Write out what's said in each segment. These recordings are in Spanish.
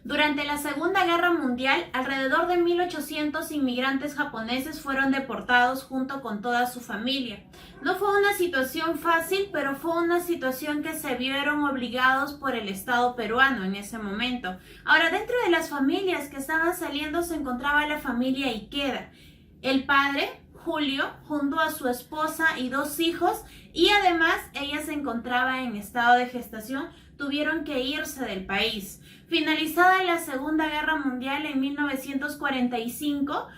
Durante la Segunda Guerra Mundial, alrededor de 1.800 inmigrantes japoneses fueron deportados junto con toda su familia. No fue una situación fácil, pero fue una situación que se vieron obligados por el Estado peruano en ese momento. Ahora, dentro de las familias que estaban saliendo se encontraba la familia Ikeda. El padre, Julio, junto a su esposa y 2 hijos, y además ella se encontraba en estado de gestación, tuvieron que irse del país. Finalizada la Segunda Guerra Mundial en 1945,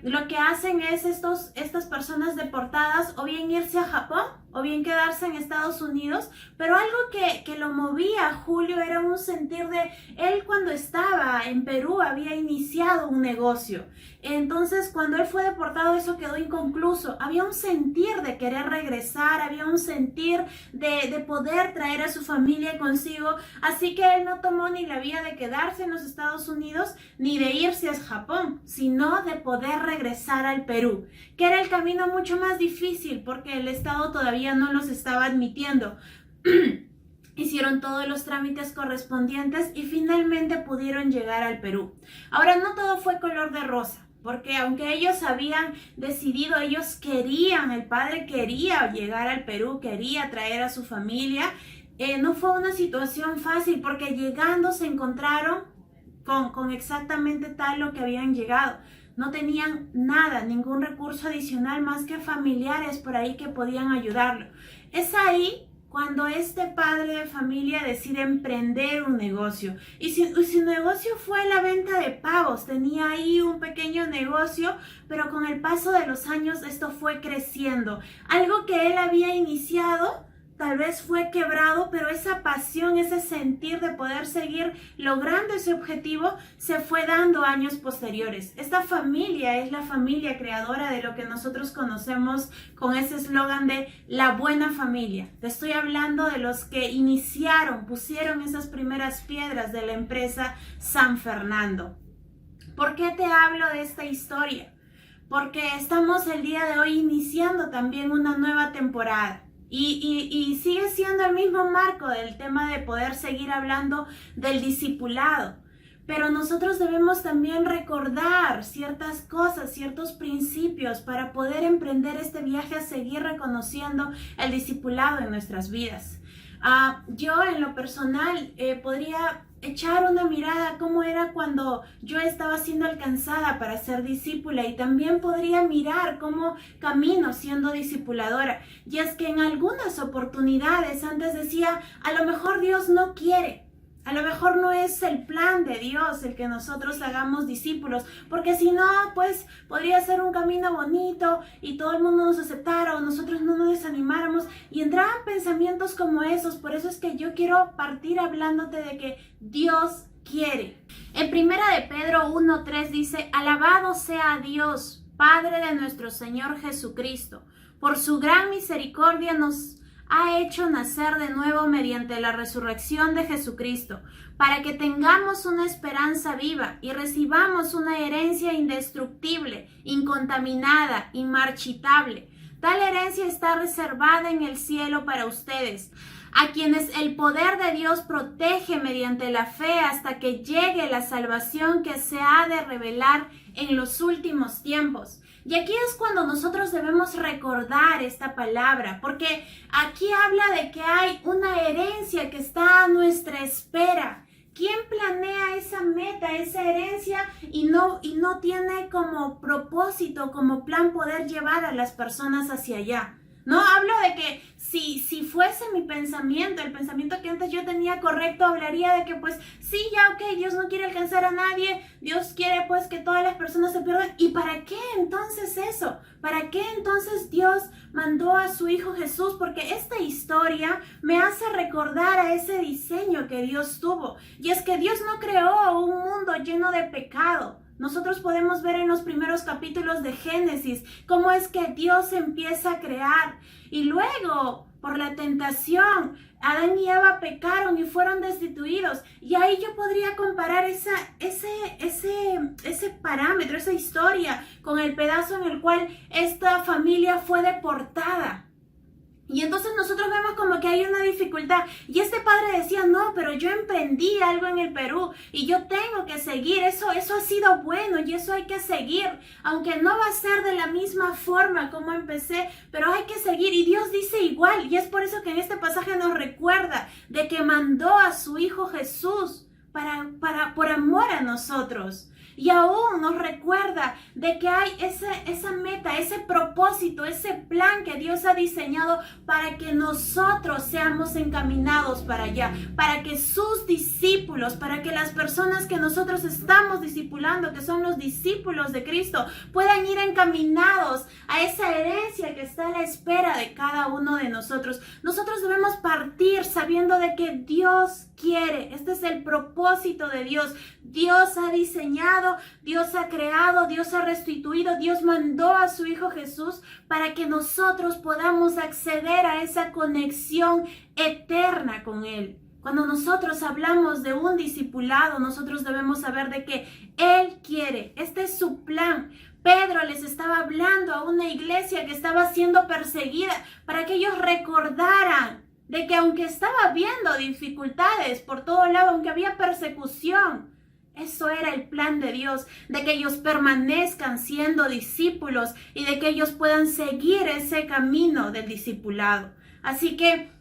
lo que hacen es estas personas deportadas o bien irse a Japón o bien quedarse en Estados Unidos, pero algo que lo movía a Julio era un sentir de él cuando estaba en Perú había iniciado un negocio. Entonces cuando él fue deportado eso quedó inconcluso, había un sentir de querer regresar, había un sentir de poder traer a su familia consigo, así que él no tomó ni la vía de quedarse en los Estados Unidos ni de irse a Japón, sino de poder regresar al Perú, que era el camino mucho más difícil porque el Estado todavía no los estaba admitiendo. Hicieron todos los trámites correspondientes y finalmente pudieron llegar al Perú. Ahora, no todo fue color de rosa, porque aunque ellos habían decidido, ellos querían, el padre quería llegar al Perú, quería traer a su familia, no fue una situación fácil porque llegando se encontraron con exactamente tal lo que habían llegado. No tenían nada, ningún recurso adicional más que familiares por ahí que podían ayudarlo. Es ahí cuando este padre de familia decide emprender un negocio. Y su negocio fue la venta de pavos. Tenía ahí un pequeño negocio, pero con el paso de los años esto fue creciendo. Algo que él había iniciado tal vez fue quebrado, pero esa pasión, ese sentir de poder seguir logrando ese objetivo se fue dando años posteriores. Esta familia es la familia creadora de lo que nosotros conocemos con ese eslogan de la buena familia. Te estoy hablando de los que iniciaron, pusieron esas primeras piedras de la empresa San Fernando. ¿Por qué te hablo de esta historia? Porque estamos el día de hoy iniciando también una nueva temporada. Y sigue siendo el mismo marco del tema de poder seguir hablando del discipulado. Pero nosotros debemos también recordar ciertas cosas, ciertos principios para poder emprender este viaje a seguir reconociendo el discipulado en nuestras vidas. Yo en lo personal podría echar una mirada a cómo era cuando yo estaba siendo alcanzada para ser discípula y también podría mirar cómo camino siendo discipuladora. Y es que en algunas oportunidades antes decía, a lo mejor Dios no quiere. A lo mejor no es el plan de Dios el que nosotros hagamos discípulos, porque si no, pues podría ser un camino bonito y todo el mundo nos aceptara o nosotros no nos desanimáramos y entraban pensamientos como esos. Por eso es que yo quiero partir hablándote de que Dios quiere. En Primera de Pedro 1:3 dice, alabado sea Dios, Padre de nuestro Señor Jesucristo, por su gran misericordia nos ha hecho nacer de nuevo mediante la resurrección de Jesucristo, para que tengamos una esperanza viva y recibamos una herencia indestructible, incontaminada, inmarchitable. Tal herencia está reservada en el cielo para ustedes, a quienes el poder de Dios protege mediante la fe hasta que llegue la salvación que se ha de revelar en los últimos tiempos. Y aquí es cuando nosotros debemos recordar esta palabra, porque aquí habla de que hay una herencia que está a nuestra espera. ¿Quién planea esa meta, esa herencia y no tiene como propósito, como plan poder llevar a las personas hacia allá? No hablo de que si fuese mi pensamiento, el pensamiento que antes yo tenía correcto, hablaría de que pues sí, ya ok, Dios no quiere alcanzar a nadie, Dios quiere pues que todas las personas se pierdan. ¿Y para qué entonces eso? ¿Para qué entonces Dios mandó a su Hijo Jesús? Porque esta historia me hace recordar a ese diseño que Dios tuvo. Y es que Dios no creó un mundo lleno de pecado. Nosotros podemos ver en los primeros capítulos de Génesis cómo es que Dios empieza a crear y luego por la tentación Adán y Eva pecaron y fueron destituidos y ahí yo podría comparar ese parámetro, esa historia con el pedazo en el cual esta familia fue deportada. Y entonces nosotros vemos como que hay una dificultad. Y este padre decía, no, pero yo emprendí algo en el Perú y yo tengo que seguir. Eso ha sido bueno y eso hay que seguir. Aunque no va a ser de la misma forma como empecé, pero hay que seguir. Y Dios dice igual. Y es por eso que en este pasaje nos recuerda de que mandó a su Hijo Jesús por amor a nosotros. Y aún nos recuerda de que hay esa meta, ese propósito, ese plan que Dios ha diseñado para que nosotros seamos encaminados para allá, para que sus discípulos, para que las personas que nosotros estamos discipulando, que son los discípulos de Cristo, puedan ir encaminados a esa herencia que está a la espera de cada uno de nosotros. Nosotros debemos partir sabiendo de que Dios quiere, este es el propósito de Dios. Dios ha diseñado, Dios ha creado, Dios ha restituido, Dios mandó a su Hijo Jesús para que nosotros podamos acceder a esa conexión eterna con Él. Cuando nosotros hablamos de un discipulado, nosotros debemos saber de que Él quiere, este es su plan. Pedro les estaba hablando a una iglesia que estaba siendo perseguida para que ellos recordaran de que aunque estaba habiendo dificultades por todo lado, aunque había persecución, eso era el plan de Dios, de que ellos permanezcan siendo discípulos y de que ellos puedan seguir ese camino del discipulado. Así que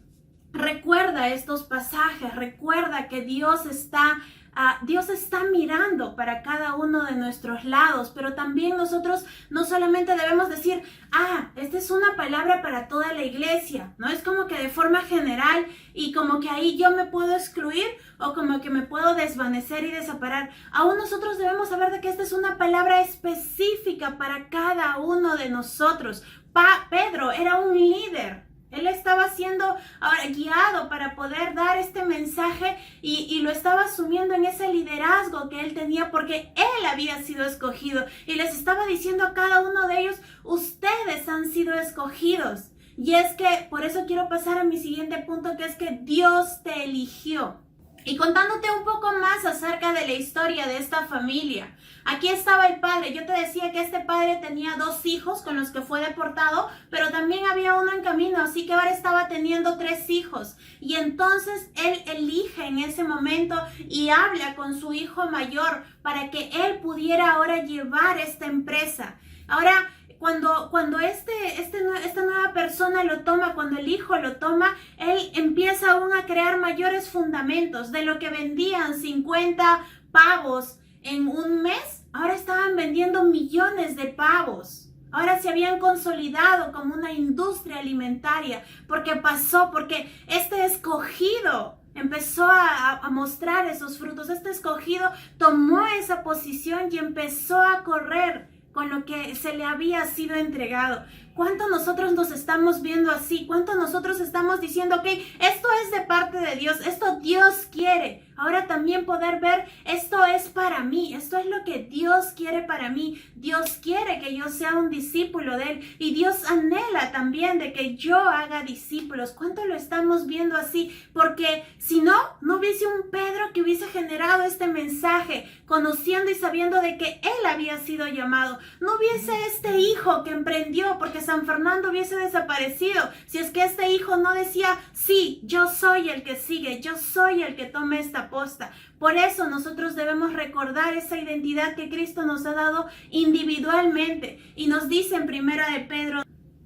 recuerda estos pasajes, recuerda que Dios está mirando para cada uno de nuestros lados, pero también nosotros no solamente debemos decir, esta es una palabra para toda la iglesia, ¿no? Es como que de forma general y como que ahí yo me puedo excluir o como que me puedo desvanecer y desaparar. Aún nosotros debemos saber de que esta es una palabra específica para cada uno de nosotros. Pedro era un líder. Él estaba siendo ahora guiado para poder dar este mensaje y lo estaba asumiendo en ese liderazgo que él tenía porque él había sido escogido y les estaba diciendo a cada uno de ellos, ustedes han sido escogidos. Y es que por eso quiero pasar a mi siguiente punto, que es que Dios te eligió. Y contándote un poco más acerca de la historia de esta familia. Aquí estaba el padre. Yo te decía que este padre tenía 2 hijos con los que fue deportado, pero también había uno en camino, así que ahora estaba teniendo 3 hijos. Y entonces él elige en ese momento y habla con su hijo mayor para que él pudiera ahora llevar esta empresa. Ahora, cuando esta nueva persona lo toma, cuando el hijo lo toma, él empieza aún a crear mayores fundamentos. De lo que vendían 50 pavos en un mes, ahora estaban vendiendo millones de pavos. Ahora se habían consolidado como una industria alimentaria, porque este escogido empezó a mostrar esos frutos. Este escogido tomó esa posición y empezó a correr con lo que se le había sido entregado. ¿Cuánto nosotros nos estamos viendo así? ¿Cuánto nosotros estamos diciendo, ok, esto es de parte de Dios, esto Dios quiere? Ahora también poder ver, esto es para mí, esto es lo que Dios quiere para mí. Dios quiere que yo sea un discípulo de Él y Dios anhela también de que yo haga discípulos. ¿Cuánto lo estamos viendo así? Porque si no hubiese un Pedro que hubiese generado este mensaje, conociendo y sabiendo de que él había sido llamado. No hubiese este hijo que emprendió, porque San Fernando hubiese desaparecido si es que este hijo no decía, sí, yo soy el que sigue, yo soy el que tome esta posta. Por eso nosotros debemos recordar esa identidad que Cristo nos ha dado individualmente. Y nos dice en 1 de Pedro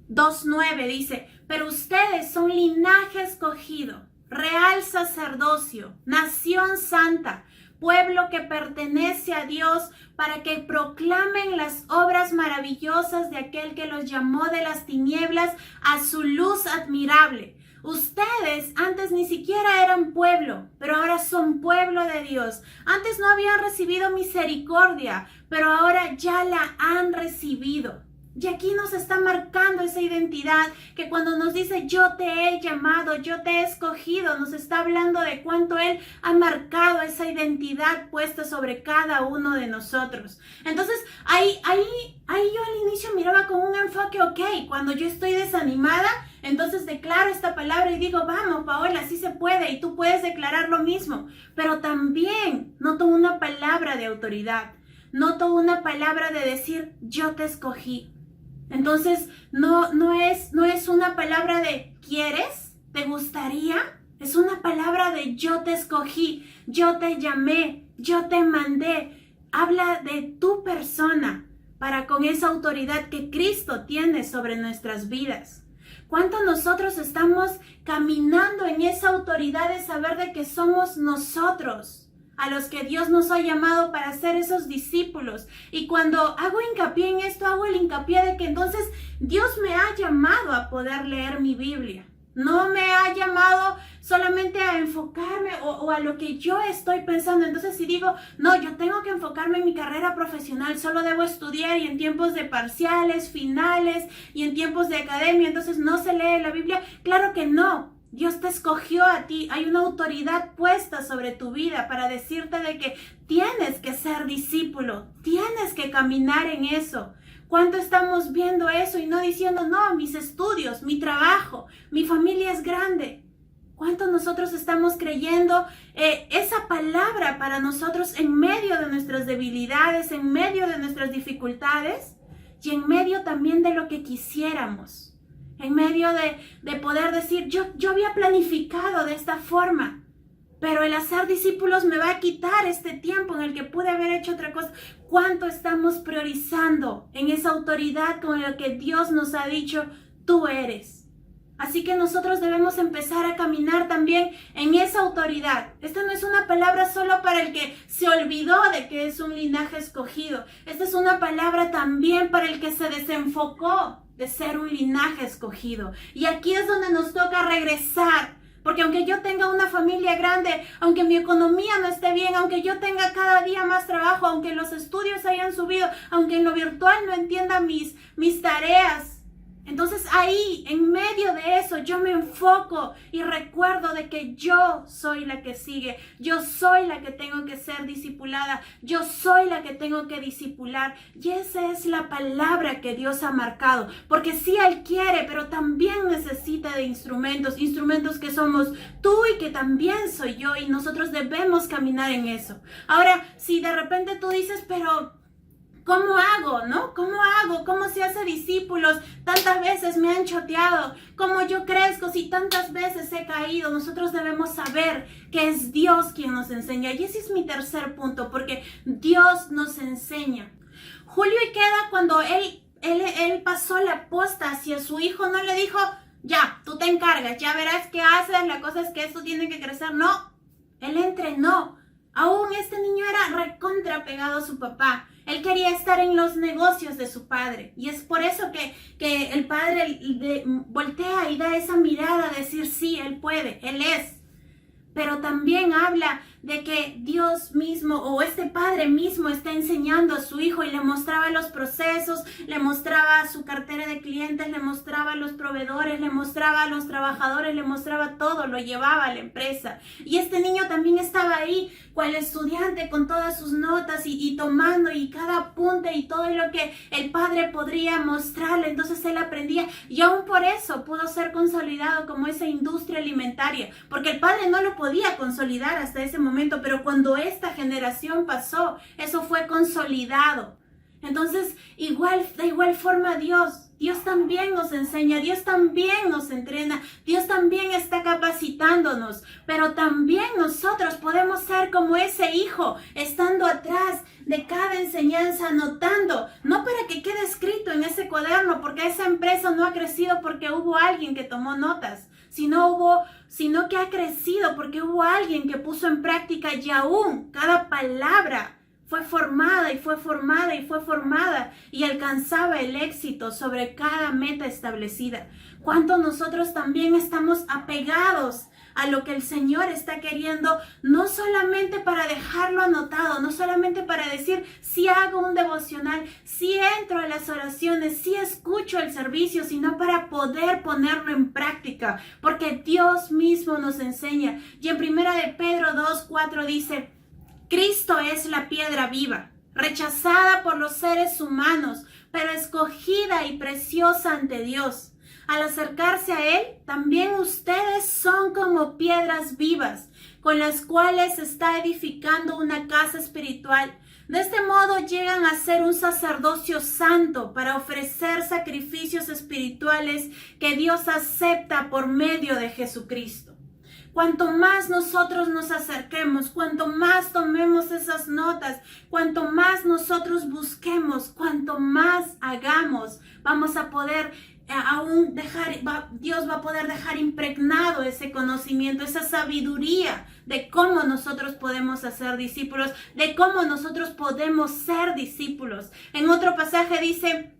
2:9, dice, pero ustedes son linaje escogido, real sacerdocio, nación santa, pueblo que pertenece a Dios, para que proclamen las obras maravillosas de aquel que los llamó de las tinieblas a su luz admirable. Ustedes antes ni siquiera eran pueblo, pero ahora son pueblo de Dios. Antes no habían recibido misericordia, pero ahora ya la han recibido. Y aquí nos está marcando esa identidad que cuando nos dice yo te he llamado, yo te he escogido, nos está hablando de cuánto Él ha marcado esa identidad puesta sobre cada uno de nosotros. Entonces ahí yo al inicio miraba con un enfoque, ok, cuando yo estoy desanimada, entonces declaro esta palabra y digo, vamos Paola, sí se puede y tú puedes declarar lo mismo. Pero también noto una palabra de autoridad, noto una palabra de decir yo te escogí. Entonces, no es una palabra de ¿quieres? ¿Te gustaría? Es una palabra de yo te escogí, yo te llamé, yo te mandé. Habla de tu persona para con esa autoridad que Cristo tiene sobre nuestras vidas. ¿Cuánto nosotros estamos caminando en esa autoridad de saber de que somos nosotros a los que Dios nos ha llamado para ser esos discípulos? Y cuando hago hincapié en esto, hago el hincapié de que entonces Dios me ha llamado a poder leer mi Biblia. No me ha llamado solamente a enfocarme o a lo que yo estoy pensando. Entonces si digo, no, yo tengo que enfocarme en mi carrera profesional, solo debo estudiar y en tiempos de parciales, finales y en tiempos de academia, entonces no se lee la Biblia. Claro que no. Dios te escogió a ti, hay una autoridad puesta sobre tu vida para decirte de que tienes que ser discípulo, tienes que caminar en eso. ¿Cuánto estamos viendo eso y no diciendo, no, mis estudios, mi trabajo, mi familia es grande? ¿Cuánto nosotros estamos creyendo esa palabra para nosotros en medio de nuestras debilidades, en medio de nuestras dificultades y en medio también de lo que quisiéramos? En medio de poder decir, yo había planificado de esta forma, pero el hacer discípulos me va a quitar este tiempo en el que pude haber hecho otra cosa. ¿Cuánto estamos priorizando en esa autoridad con la que Dios nos ha dicho, tú eres? Así que nosotros debemos empezar a caminar también en esa autoridad. Esta no es una palabra solo para el que se olvidó de que es un linaje escogido. Esta es una palabra también para el que se desenfocó de ser un linaje escogido. Y aquí es donde nos toca regresar. Porque aunque yo tenga una familia grande, aunque mi economía no esté bien, aunque yo tenga cada día más trabajo, aunque los estudios hayan subido, aunque en lo virtual no entienda mis tareas, entonces ahí, en medio de eso, yo me enfoco y recuerdo de que yo soy la que sigue, yo soy la que tengo que ser discipulada, yo soy la que tengo que discipular. Y esa es la palabra que Dios ha marcado, porque sí Él quiere, pero también necesita de instrumentos que somos tú y que también soy yo, y nosotros debemos caminar en eso. Ahora, si de repente tú dices, pero ¿cómo hago, no? ¿Cómo hago? ¿Cómo se hace discípulos? Tantas veces me han choteado. ¿Cómo yo crezco si tantas veces he caído? Nosotros debemos saber que es Dios quien nos enseña. Y ese es mi tercer punto, porque Dios nos enseña. Julio Ikeda, cuando él pasó la posta hacia su hijo, no le dijo, ya, tú te encargas, ya verás qué haces, la cosa es que esto tiene que crecer. No, él entrenó. Aún este niño era recontra pegado a su papá. Él quería estar en los negocios de su padre. Y es por eso que el padre voltea y da esa mirada a decir, sí, él puede, él es. Pero también habla de que Dios mismo o este padre mismo está enseñando a su hijo y le mostraba los procesos, le mostraba su cartera de clientes, le mostraba a los proveedores, le mostraba a los trabajadores, le mostraba todo, lo llevaba a la empresa. Y este niño también estaba ahí, cual estudiante, con todas sus notas y tomando y cada apunte y todo lo que el padre podría mostrarle. Entonces él aprendía y aún por eso pudo ser consolidado como esa industria alimentaria, porque el padre no lo podía consolidar hasta ese momento, pero cuando esta generación pasó, eso fue consolidado. Entonces, de igual forma Dios también nos enseña, Dios también nos entrena, Dios también está capacitándonos, pero también nosotros podemos ser como ese hijo, estando atrás de cada enseñanza, anotando, no para que quede escrito en ese cuaderno, porque esa empresa no ha crecido porque hubo alguien que tomó notas, sino que ha crecido porque hubo alguien que puso en práctica, y aún cada palabra fue formada y fue formada y fue formada y alcanzaba el éxito sobre cada meta establecida. ¿Cuánto nosotros también estamos apegados a lo que el Señor está queriendo, no solamente para dejarlo anotado, no solamente para decir, si hago un devocional, si entro a las oraciones, si escucho el servicio, sino para poder ponerlo en práctica, porque Dios mismo nos enseña. Y en 1 Pedro 2:4 dice, Cristo es la piedra viva, rechazada por los seres humanos, pero escogida y preciosa ante Dios. Al acercarse a Él, también ustedes son como piedras vivas, con las cuales se está edificando una casa espiritual, De este modo llegan a ser un sacerdocio santo para ofrecer sacrificios espirituales que Dios acepta por medio de Jesucristo. Cuanto más nosotros nos acerquemos, cuanto más tomemos esas notas, cuanto más nosotros busquemos, cuanto más hagamos, vamos a poder Dios va a poder dejar impregnado ese conocimiento, esa sabiduría de cómo nosotros podemos hacer discípulos, de cómo nosotros podemos ser discípulos. En otro pasaje dice: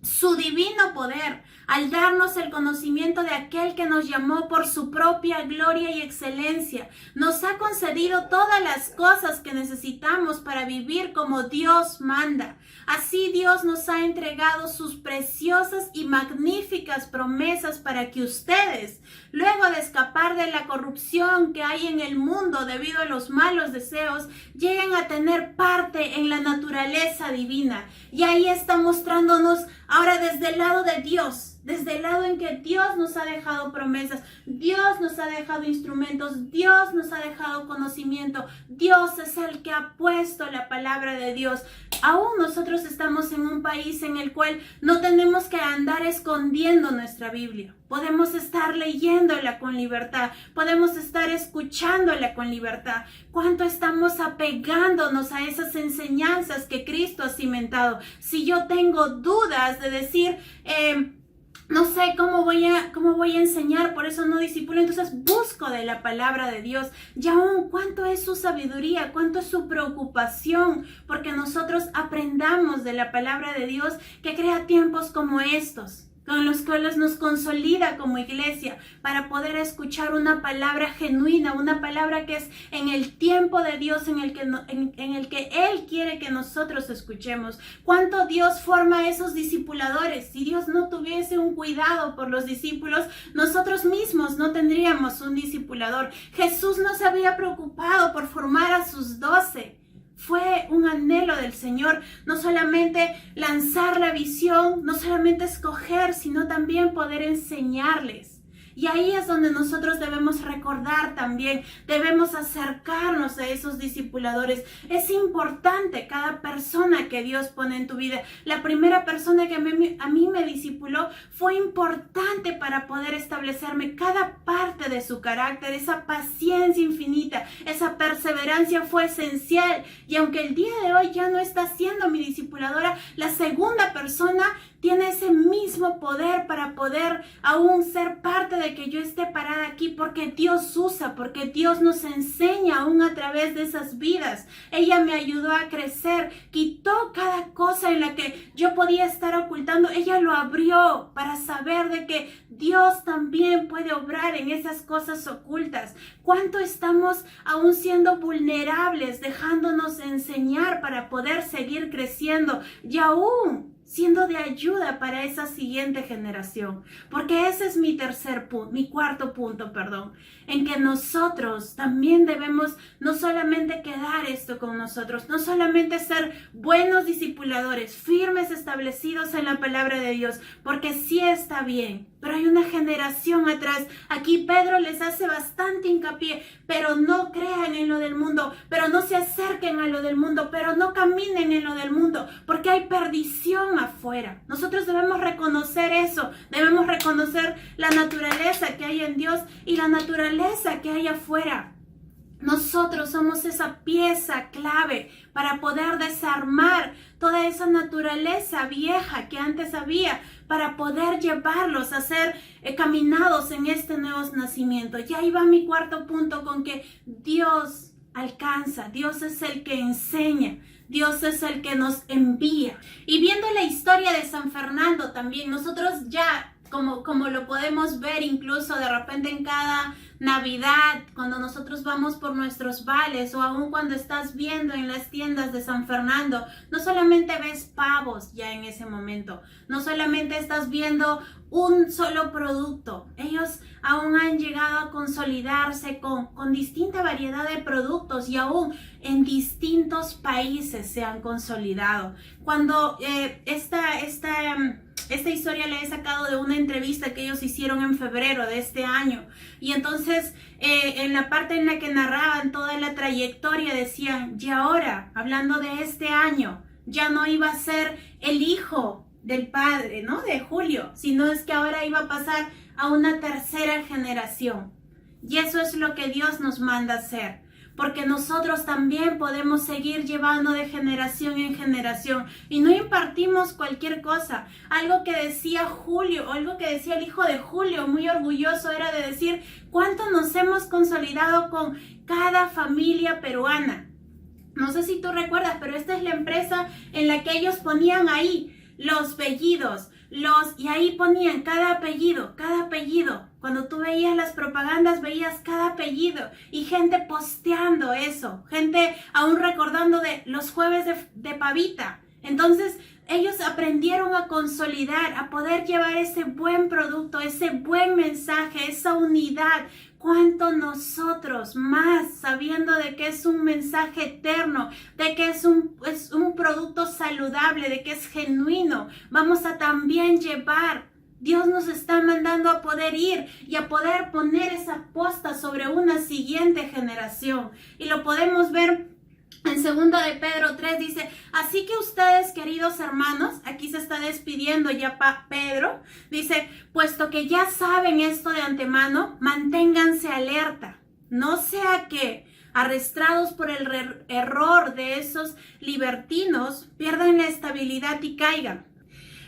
su divino poder, al darnos el conocimiento de aquel que nos llamó por su propia gloria y excelencia, nos ha concedido todas las cosas que necesitamos para vivir como Dios manda. Así Dios nos ha entregado sus preciosas y magníficas promesas para que ustedes, luego de escapar de la corrupción que hay en el mundo debido a los malos deseos, lleguen a tener parte en la naturaleza divina. Y ahí está mostrándonos ahora desde el lado de Dios, desde el lado en que Dios nos ha dejado promesas, Dios nos ha dejado instrumentos, Dios nos ha dejado conocimiento, Dios es el que ha puesto la palabra de Dios. Aún nosotros estamos en un país en el cual no tenemos que andar escondiendo nuestra Biblia. Podemos estar leyéndola con libertad, podemos estar escuchándola con libertad. ¿Cuánto estamos apegándonos a esas enseñanzas que Cristo ha cimentado? Si yo tengo dudas de decir, no sé cómo voy a enseñar, por eso no discipulo, entonces busco de la palabra de Dios. Y aún cuánto es su sabiduría, cuánto es su preocupación, porque nosotros aprendamos de la palabra de Dios que crea tiempos como estos, con los cuales nos consolida como iglesia para poder escuchar una palabra genuina, una palabra que es en el tiempo de Dios, en el que Él quiere que nosotros escuchemos. ¿Cuánto Dios forma esos discipuladores? Si Dios no tuviese un cuidado por los discípulos, nosotros mismos no tendríamos un discipulador. Jesús no se había preocupado por formar a sus 12. Fue un anhelo del Señor, no solamente lanzar la visión, no solamente escoger, sino también poder enseñarles. Y ahí es donde nosotros debemos recordar también, debemos acercarnos a esos discipuladores. Es importante cada persona que Dios pone en tu vida. La primera persona que a mí me discipuló fue importante para poder establecerme cada parte de su carácter, esa paciencia infinita, esa perseverancia fue esencial. Y aunque el día de hoy ya no está siendo mi discipuladora, la segunda persona tiene ese mismo poder para poder aún ser parte de que yo esté parada aquí, porque Dios usa, porque Dios nos enseña aún a través de esas vidas. Ella me ayudó a crecer, quitó cada cosa en la que yo podía estar ocultando. Ella lo abrió para saber de que Dios también puede obrar en esas cosas ocultas. ¿Cuánto estamos aún siendo vulnerables, dejándonos enseñar para poder seguir creciendo y aún siendo de ayuda para esa siguiente generación? Porque ese es mi cuarto punto, en que nosotros también debemos no solamente quedar esto con nosotros, no solamente ser buenos discipuladores, firmes, establecidos en la palabra de Dios, porque sí está bien, pero hay una generación atrás. Aquí Pedro les hace bastante hincapié, pero no crean en lo del mundo, pero no se acerquen a lo del mundo, pero no caminen en lo del mundo, porque hay perdición afuera. Nosotros debemos reconocer eso, debemos reconocer la naturaleza que hay en Dios y la naturaleza que hay afuera. Nosotros somos esa pieza clave para poder desarmar toda esa naturaleza vieja que antes había, para poder llevarlos a ser caminados en este nuevo nacimiento. Y ahí va mi cuarto punto, con que Dios alcanza, Dios es el que enseña, Dios es el que nos envía. Y viendo la historia de San Fernando también, nosotros ya, como lo podemos ver incluso de repente en cada Navidad, cuando nosotros vamos por nuestros vales, o aún cuando estás viendo en las tiendas de San Fernando, no solamente ves pavos ya en ese momento, no solamente estás viendo un solo producto. Ellos aún han llegado a consolidarse con distinta variedad de productos, y aún en distintos países se han consolidado. Cuando esta historia la he sacado de una entrevista que ellos hicieron en febrero de este año. Y entonces, en la parte en la que narraban toda la trayectoria, decían, y ahora, hablando de este año, ya no iba a ser el hijo del padre, ¿no? De Julio, sino es que ahora iba a pasar a una tercera generación. Y eso es lo que Dios nos manda hacer, porque nosotros también podemos seguir llevando de generación en generación y no impartimos cualquier cosa. Algo que decía Julio, algo que decía el hijo de Julio, muy orgulloso, era de decir cuánto nos hemos consolidado con cada familia peruana. No sé si tú recuerdas, pero esta es la empresa en la que ellos ponían ahí los apellidos, y ahí ponían cada apellido. Cuando tú veías las propagandas, veías cada apellido y gente posteando eso, gente aún recordando de los jueves de pavita. Entonces, ellos aprendieron a consolidar, a poder llevar ese buen producto, ese buen mensaje, esa unidad. ¿Cuánto nosotros más, sabiendo de que es un mensaje eterno, de que es un producto saludable, de que es genuino, vamos a también llevar? Dios nos está mandando a poder ir y a poder poner esa posta sobre una siguiente generación. Y lo podemos ver en 2 de Pedro 3, dice, así que ustedes, queridos hermanos, aquí se está despidiendo ya Pedro, dice, puesto que ya saben esto de antemano, manténganse alerta, no sea que, arrastrados por el error de esos libertinos, pierdan la estabilidad y caigan.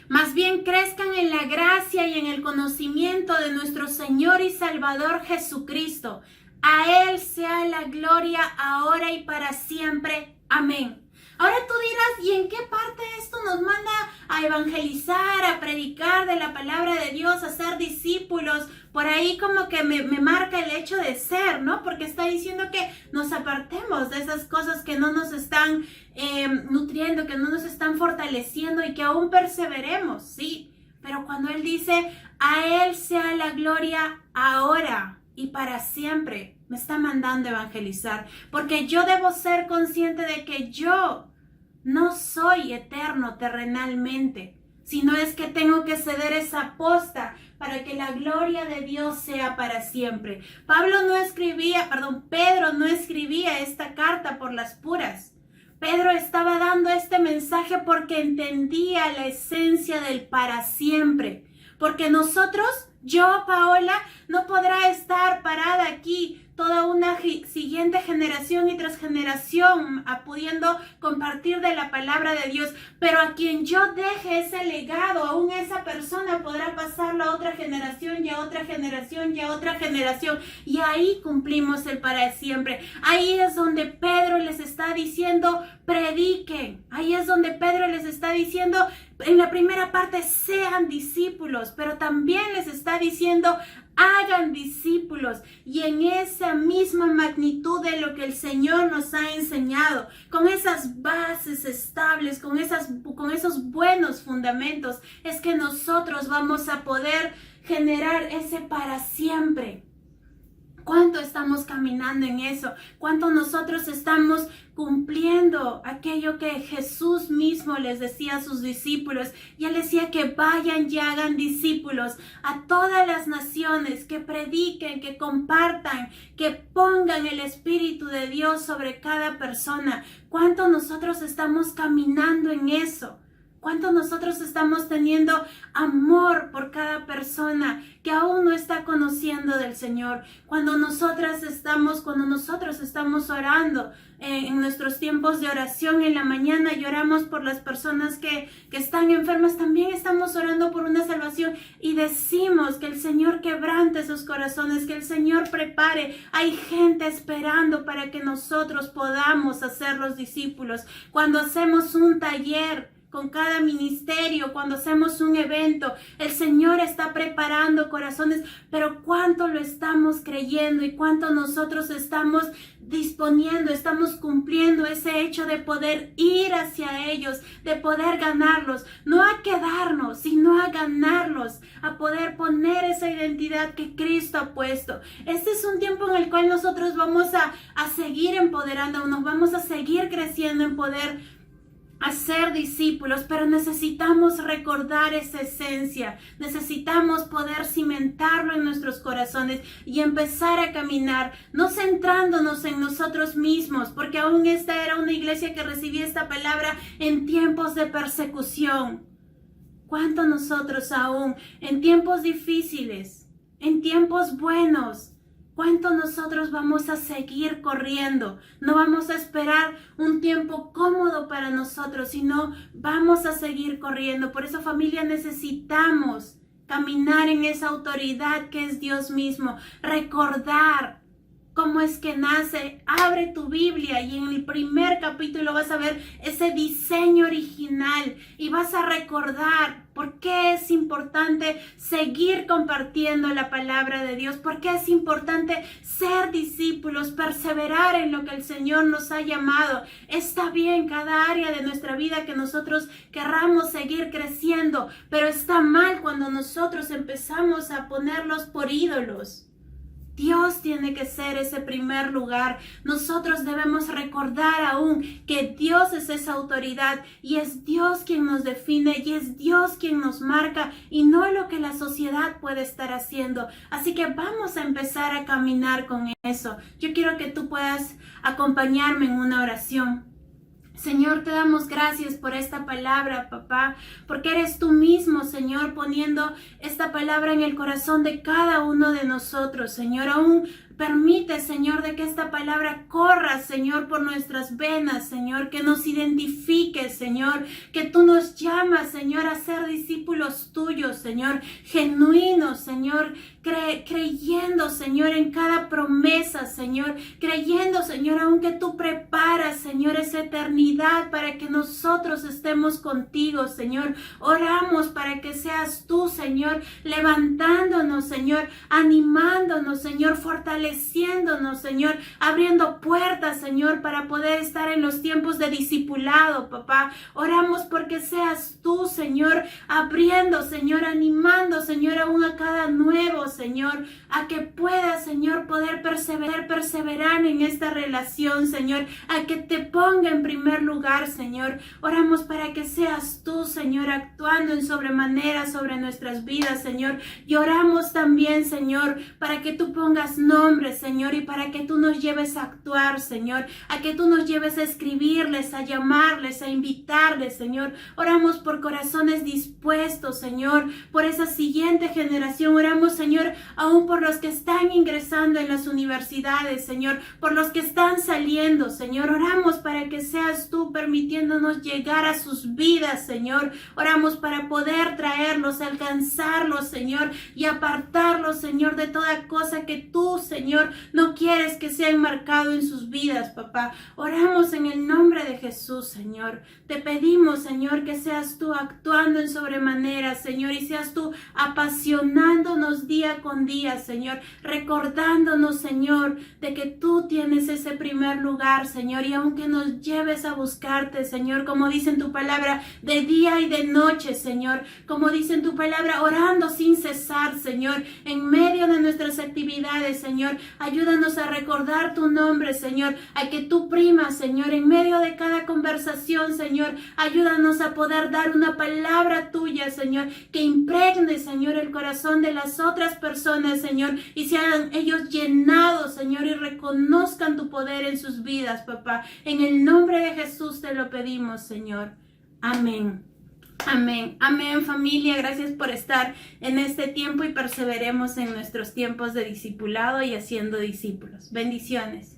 Más bien crezcan en la gracia y en el conocimiento de nuestro Señor y Salvador Jesucristo. A Él sea la gloria ahora y para siempre. Amén. Ahora tú dirás, ¿y en qué parte esto nos manda a evangelizar, a predicar de la palabra de Dios, a ser discípulos? Por ahí como que me marca el hecho de ser, ¿no? Porque está diciendo que nos apartemos de esas cosas que no nos están nutriendo, que no nos están fortaleciendo y que aún perseveremos, sí. Pero cuando Él dice, a Él sea la gloria ahora y para siempre, me está mandando a evangelizar, porque yo debo ser consciente de que yo no soy eterno terrenalmente, sino es que tengo que ceder esa posta para que la gloria de Dios sea para siempre. Pedro no escribía esta carta por las puras. Pedro estaba dando este mensaje porque entendía la esencia del para siempre, porque nosotros, yo, Paola, no podrá estar parada aquí toda una siguiente generación y tras generación pudiendo compartir de la palabra de Dios, pero a quien yo deje ese legado, aún esa persona podrá pasarlo a otra generación y a otra generación y a otra generación, y ahí cumplimos el para siempre. Ahí es donde Pedro les está diciendo, prediquen. Ahí es donde Pedro les está diciendo, en la primera parte, sean discípulos, pero también les está diciendo, hagan discípulos, y en esa misma magnitud de lo que el Señor nos ha enseñado, con esas bases estables, con esos buenos fundamentos, es que nosotros vamos a poder generar ese para siempre. ¿Cuánto estamos caminando en eso? ¿Cuánto nosotros estamos cumpliendo aquello que Jesús mismo les decía a sus discípulos? Y Él decía que vayan y hagan discípulos a todas las naciones, que prediquen, que compartan, que pongan el Espíritu de Dios sobre cada persona. ¿Cuánto nosotros estamos caminando en eso? ¿Cuánto nosotros estamos teniendo amor por cada persona que aún no está conociendo del Señor? Cuando nosotros estamos orando en nuestros tiempos de oración en la mañana y oramos por las personas que están enfermas, también estamos orando por una salvación y decimos que el Señor quebrante sus corazones, que el Señor prepare. Hay gente esperando para que nosotros podamos hacer los discípulos. Cuando hacemos un taller con cada ministerio, cuando hacemos un evento, el Señor está preparando corazones, pero cuánto lo estamos creyendo y cuánto nosotros estamos disponiendo, estamos cumpliendo ese hecho de poder ir hacia ellos, de poder ganarlos, no a quedarnos, sino a ganarlos, a poder poner esa identidad que Cristo ha puesto. Este es un tiempo en el cual nosotros vamos a seguir empoderándonos, vamos a seguir creciendo en poder a ser discípulos, pero necesitamos recordar esa esencia, necesitamos poder cimentarlo en nuestros corazones y empezar a caminar, no centrándonos en nosotros mismos, porque aún esta era una iglesia que recibía esta palabra en tiempos de persecución. ¿Cuánto nosotros aún en tiempos difíciles, en tiempos buenos, cuánto nosotros vamos a seguir corriendo? No vamos a esperar un tiempo cómodo para nosotros, sino vamos a seguir corriendo. Por eso, familia, necesitamos caminar en esa autoridad que es Dios mismo. Recordar cómo es que nace. Abre tu Biblia y en el primer capítulo vas a ver ese diseño original y vas a recordar por qué es importante seguir compartiendo la palabra de Dios, por qué es importante ser discípulos, perseverar en lo que el Señor nos ha llamado. Está bien cada área de nuestra vida que nosotros querramos seguir creciendo, pero está mal cuando nosotros empezamos a ponerlos por ídolos. Dios tiene que ser ese primer lugar. Nosotros debemos recordar aún que Dios es esa autoridad y es Dios quien nos define y es Dios quien nos marca y no lo que la sociedad puede estar haciendo. Así que vamos a empezar a caminar con eso. Yo quiero que tú puedas acompañarme en una oración. Señor, te damos gracias por esta palabra, papá, porque eres tú mismo, Señor, poniendo esta palabra en el corazón de cada uno de nosotros, Señor. Aún permite, Señor, de que esta palabra corra, Señor, por nuestras venas, Señor, que nos identifique, Señor, que tú nos llamas, Señor, a ser discípulos tuyos, Señor, genuinos, Señor, creyendo, Señor, en cada promesa, Señor, creyendo, Señor, aunque tú preparas, Señor, esa eternidad para que nosotros estemos contigo, Señor. Oramos para que seas tú, Señor, levantándonos, Señor, animándonos, Señor, fortaleciéndonos, Señor, abriendo puertas, Señor, para poder estar en los tiempos de discipulado, papá. Oramos porque seas tú, Señor, abriendo, Señor, animando, Señor, aún a cada nuevo, Señor, a que pueda, Señor, poder perseverar en esta relación, Señor, a que te ponga en primer lugar, Señor. Oramos para que seas tú, Señor, actuando en sobremanera sobre nuestras vidas, Señor, y oramos también, Señor, para que tú pongas nombre, Señor, y para que tú nos lleves a actuar, Señor, a que tú nos lleves a escribirles, a llamarles, a invitarles, Señor. Oramos por corazones dispuestos, Señor, por esa siguiente generación. Oramos, Señor, aún por los que están ingresando en las universidades, Señor, por los que están saliendo, Señor. Oramos para que seas tú permitiéndonos llegar a sus vidas, Señor. Oramos para poder traerlos, alcanzarlos, Señor, y apartarlos, Señor, de toda cosa que tú, Señor, no quieres que sea enmarcado en sus vidas, papá. Oramos en el nombre de Jesús, Señor. Te pedimos, Señor, que seas tú actuando en sobremanera, Señor, y seas tú apasionándonos día con día, Señor, recordándonos, Señor, de que tú tienes ese primer lugar, Señor, y aunque nos lleves a buscarte, Señor, como dice en tu palabra, de día y de noche, Señor, como dice en tu palabra, orando sin cesar, Señor, en medio de nuestras actividades, Señor, ayúdanos a recordar tu nombre, Señor, a que tú primas, Señor, en medio de cada conversación, Señor, ayúdanos a poder dar una palabra tuya, Señor, que impregne, Señor, el corazón de las otras personas, Señor, y sean ellos llenados, Señor, y reconozcan tu poder en sus vidas, papá. En el nombre de Jesús te lo pedimos, Señor. Amén. Amén, amén, familia. Gracias por estar en este tiempo y perseveremos en nuestros tiempos de discipulado y haciendo discípulos. Bendiciones.